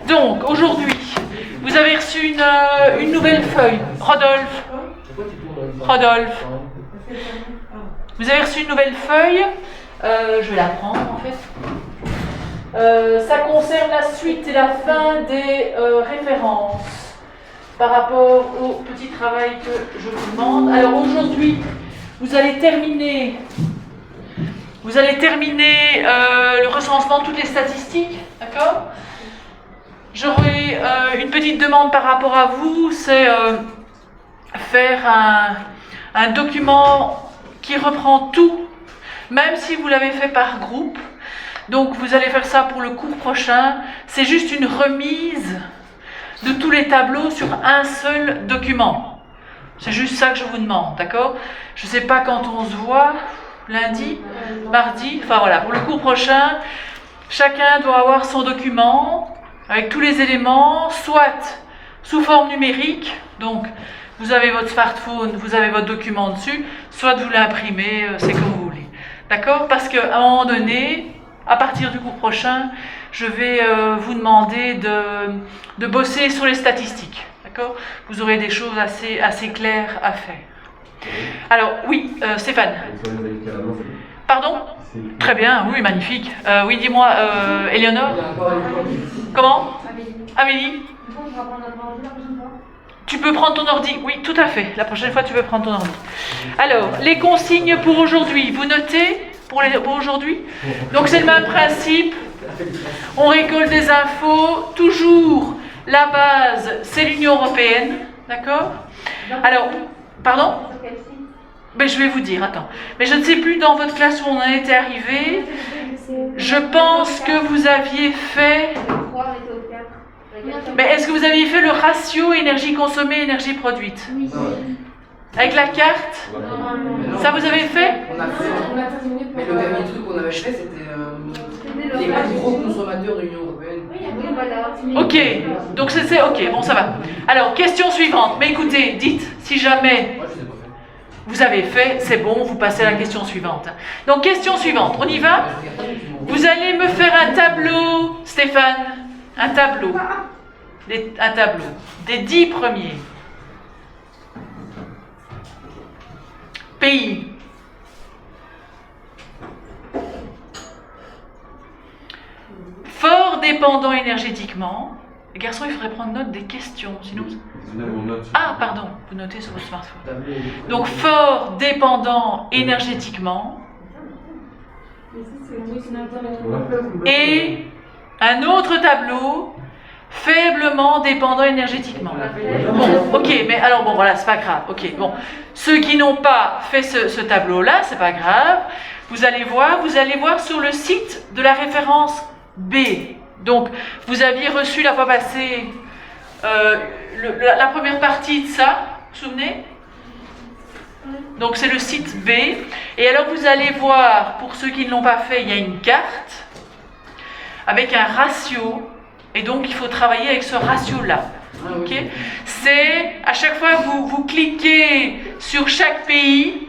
Donc, aujourd'hui, vous avez reçu une nouvelle feuille. Rodolphe, vous avez reçu une nouvelle feuille. Je vais la prendre, en fait. Ça concerne la suite et la fin des références par rapport au petit travail que je vous demande. Alors, aujourd'hui, vous allez terminer le recensement de toutes les statistiques, d'accord? J'aurai une petite demande par rapport à vous, c'est faire un document qui reprend tout, même si vous l'avez fait par groupe. Donc vous allez faire ça pour le cours prochain. C'est juste une remise de tous les tableaux sur un seul document. C'est juste ça que je vous demande, d'accord? Je ne sais pas quand on se voit, lundi, mardi, enfin voilà, pour le cours prochain, chacun doit avoir son document avec tous les éléments, soit sous forme numérique, donc vous avez votre smartphone, vous avez votre document dessus, soit vous l'imprimez, c'est comme vous voulez. D'accord? Parce qu'à un moment donné, à partir du cours prochain, je vais vous demander de bosser sur les statistiques. D'accord? Vous aurez des choses assez claires à faire. Alors, oui, Stéphane. Pardon? Très bien, oui, magnifique. Oui, dis-moi, Éléonore? Comment? Amélie? Tu peux prendre ton ordi? Oui, tout à fait. La prochaine fois, tu peux prendre ton ordi. Alors, les consignes pour aujourd'hui. Vous notez pour aujourd'hui? Donc, c'est le même principe. On récolte des infos. Toujours, la base, c'est l'Union européenne. D'accord? Alors, pardon? Ben, je vais vous dire, attends. Mais je ne sais plus dans votre classe où on en était arrivé. Je pense que vous aviez fait... Mais est-ce que vous aviez fait le ratio énergie consommée, énergie produite? Oui. Avec la carte? Ça vous avez fait? On a terminé. Mais le dernier truc qu'on avait fait, c'était les plus gros consommateurs de l'Union européenne. Ok, donc c'est ok, bon ça va. Alors, question suivante. Mais écoutez, dites, si jamais vous avez fait, c'est bon, vous passez à la question suivante. Donc, question suivante, on y va? Vous allez me faire un tableau, Stéphane, un tableau des 10 premiers pays. Fort dépendants énergétiquement. Les garçons, il faudrait prendre note des questions, sinon... Ah, pardon, vous notez sur votre smartphone. Donc, fort dépendant énergétiquement. Et un autre tableau, faiblement dépendant énergétiquement. Bon, ok, mais alors bon, voilà, c'est pas grave. Ok, bon. Ceux qui n'ont pas fait ce tableau-là, c'est pas grave. Vous allez voir sur le site de la référence B. Donc, vous aviez reçu la fois passée la première partie de ça, vous vous souvenez? Donc, c'est le site B. Et alors, vous allez voir, pour ceux qui ne l'ont pas fait, il y a une carte avec un ratio. Et donc, il faut travailler avec ce ratio-là. Okay? C'est, à chaque fois que vous cliquez sur chaque pays,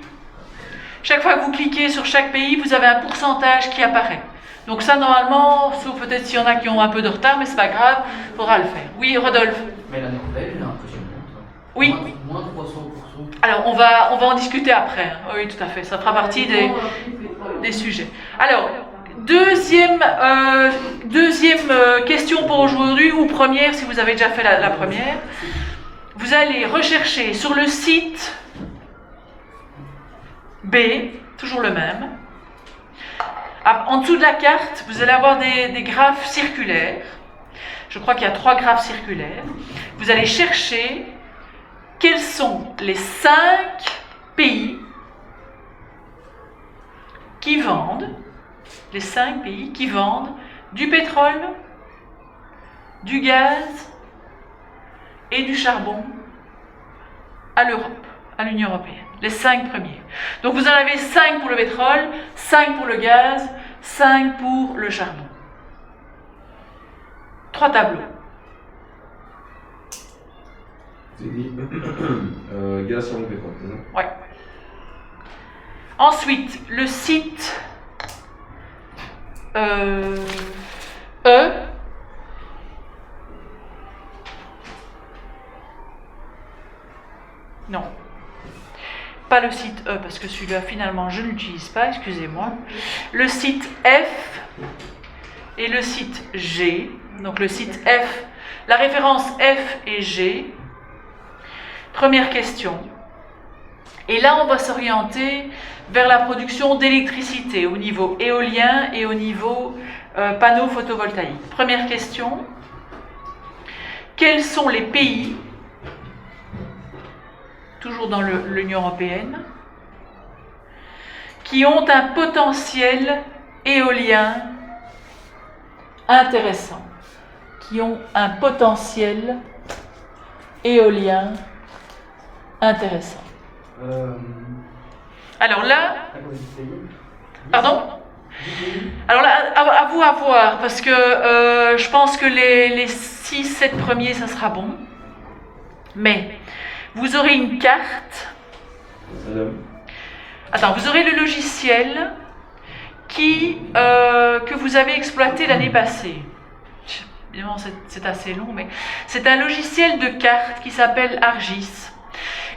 vous avez un pourcentage qui apparaît. Donc ça, normalement, sauf peut-être s'il y en a qui ont un peu de retard, mais c'est pas grave, il faudra le faire. Oui, Rodolphe? Mais la Norvège, elle est impressionnante. Oui. Moins 300%. Alors, on va en discuter après. Hein. Oui, tout à fait. Ça fera partie des sujets. Alors, deuxième question pour aujourd'hui, ou première, si vous avez déjà fait la première. Vous allez rechercher sur le site B, toujours le même. En dessous de la carte, vous allez avoir des graphes circulaires. Je crois qu'il y a 3 graphes circulaires. Vous allez chercher quels sont les 5 pays qui vendent du pétrole, du gaz et du charbon à l'Europe, à l'Union européenne. Les 5 premiers. Donc vous en avez 5 pour le pétrole, 5 pour le gaz, 5 pour le charbon. 3 tableaux. C'est dit gaz, charbon, pétrole, c'est ça? Ouais. Ensuite, le site E Non. Pas le site E, parce que celui-là, finalement, je ne l'utilise pas, excusez-moi. Le site F et le site G. Donc le site F, la référence F et G. Première question. Et là, on va s'orienter vers la production d'électricité au niveau éolien et au niveau panneaux photovoltaïques. Première question. Quels sont les pays, toujours dans l'Union européenne, qui ont un potentiel éolien intéressant, qui ont un potentiel éolien intéressant. Alors là, pardon? Alors là, à vous à voir, parce que je pense que les 6-7 premiers, ça sera bon. Mais vous aurez une carte. Attends, vous aurez le logiciel que vous avez exploité l'année passée. Évidemment, c'est assez long, mais c'est un logiciel de carte qui s'appelle ArcGIS.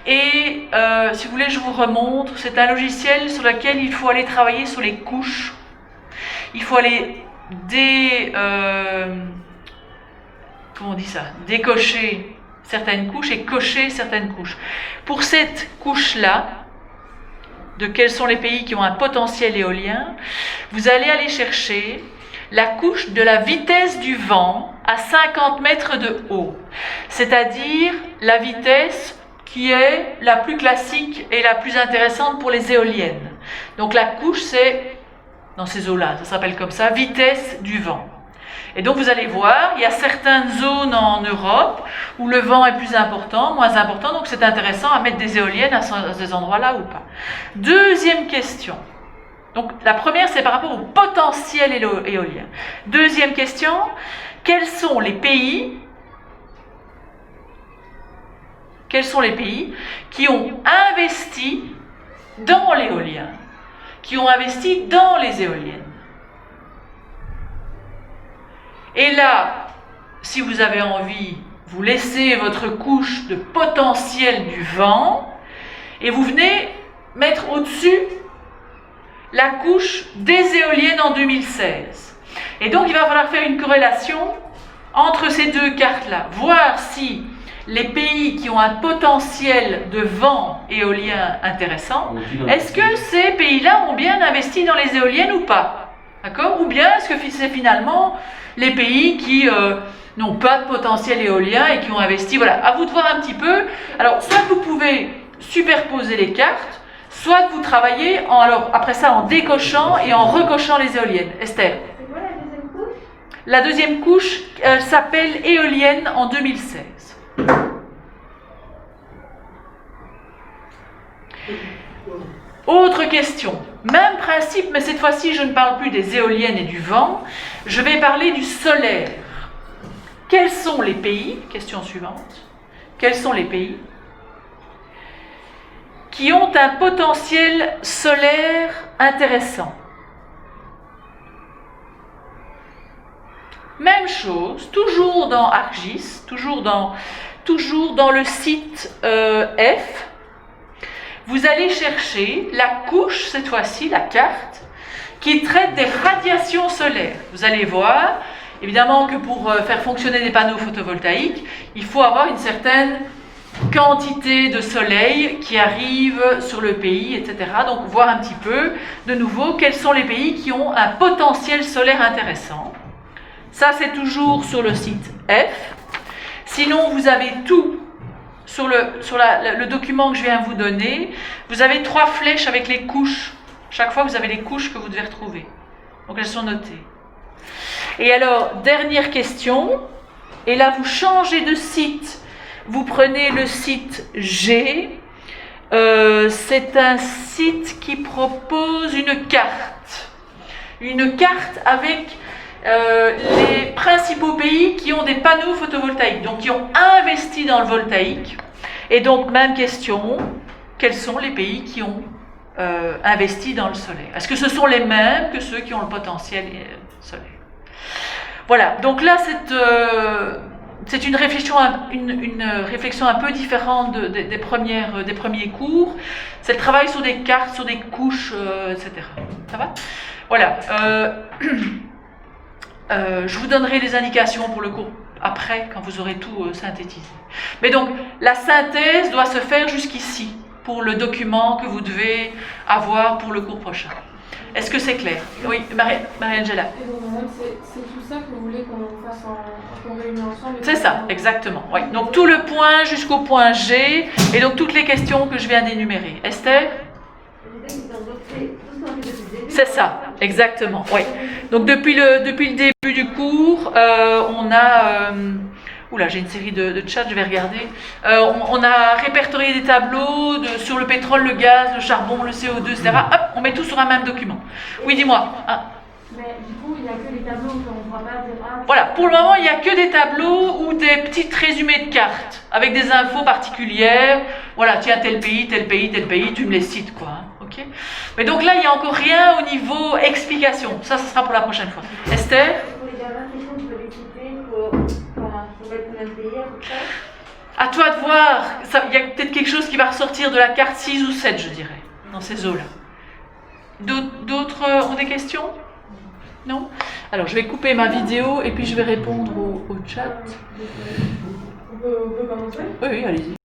Et si vous voulez, je vous remontre. C'est un logiciel sur lequel il faut aller travailler sur les couches. Il faut aller décocher certaines couches et cocher certaines couches. Pour cette couche-là, de quels sont les pays qui ont un potentiel éolien, vous allez aller chercher la couche de la vitesse du vent à 50 mètres de haut, c'est-à-dire la vitesse qui est la plus classique et la plus intéressante pour les éoliennes. Donc la couche, c'est, dans ces eaux-là, ça s'appelle comme ça, vitesse du vent. Et donc vous allez voir, il y a certaines zones en Europe où le vent est plus important, moins important, donc c'est intéressant à mettre des éoliennes à ces endroits-là ou pas. Deuxième question. Donc la première, c'est par rapport au potentiel éolien. Deuxième question, quels sont les pays qui ont investi dans l'éolien, qui ont investi dans les éoliennes? Et là, si vous avez envie, vous laissez votre couche de potentiel du vent et vous venez mettre au-dessus la couche des éoliennes en 2016. Et donc, il va falloir faire une corrélation entre ces deux cartes-là, voir si les pays qui ont un potentiel de vent éolien intéressant, est-ce que ces pays-là ont bien investi dans les éoliennes ou pas? D'accord? Ou bien est-ce que c'est finalement les pays qui n'ont pas de potentiel éolien et qui ont investi? Voilà, à vous de voir un petit peu. Alors, soit vous pouvez superposer les cartes, soit vous travaillez après ça en décochant et en recochant les éoliennes. Esther? C'est quoi la deuxième couche? La deuxième couche s'appelle éolienne en 2016. Autre question, même principe, mais cette fois-ci je ne parle plus des éoliennes et du vent, je vais parler du solaire. Quels sont les pays, question suivante, quels sont les pays qui ont un potentiel solaire intéressant? Même chose, toujours dans ArcGIS, toujours dans le site F, vous allez chercher la couche, cette fois-ci, la carte, qui traite des radiations solaires. Vous allez voir, évidemment que pour faire fonctionner des panneaux photovoltaïques, il faut avoir une certaine quantité de soleil qui arrive sur le pays, etc. Donc, voir un petit peu, de nouveau, quels sont les pays qui ont un potentiel solaire intéressant. Ça, c'est toujours sur le site F. Sinon, vous avez tout sur le document que je viens de vous donner. Vous avez 3 flèches avec les couches. Chaque fois, vous avez les couches que vous devez retrouver. Donc, elles sont notées. Et alors, dernière question. Et là, vous changez de site. Vous prenez le site G. C'est un site qui propose une carte. Une carte avec les principaux pays qui ont des panneaux photovoltaïques, donc qui ont investi dans le voltaïque. Et donc, même question, quels sont les pays qui ont investi dans le solaire? Est-ce que ce sont les mêmes que ceux qui ont le potentiel solaire? Voilà, donc là, c'est une réflexion un peu différente des premiers cours. C'est le travail sur des cartes, sur des couches, etc. Ça va? Voilà. Je vous donnerai des indications pour le cours après, quand vous aurez tout synthétisé. Mais donc, la synthèse doit se faire jusqu'ici, pour le document que vous devez avoir pour le cours prochain. Est-ce que c'est clair? Oui, Marie-Angela. C'est tout ça que vous voulez qu'on fasse qu'on réunisse ensemble? C'est ça, exactement. Oui. Donc tout le point jusqu'au point G, et donc toutes les questions que je viens d'énumérer. Esther? C'est ça, exactement. Oui. Donc depuis le début du cours, on a... Oula, j'ai une série de chats, je vais regarder. On a répertorié des tableaux sur le pétrole, le gaz, le charbon, le CO2, etc. Hop, on met tout sur un même document. Oui, dis-moi. Ah. Mais du coup, il n'y a que les tableaux qu'on ne pourra pas dire. Voilà, pour le moment, il n'y a que des tableaux ou des petits résumés de cartes avec des infos particulières. Voilà, tiens, tel pays, tel pays, tel pays, tu me les cites, quoi. Hein, ok. Mais donc là, il n'y a encore rien au niveau explication. Ça sera pour la prochaine fois. Esther? À toi de voir, il y a peut-être quelque chose qui va ressortir de la carte 6 ou 7, je dirais, dans ces eaux-là. D'autres ont des questions? Non? Alors, je vais couper ma vidéo et puis je vais répondre au chat. On peut commencer? Oui, allez-y.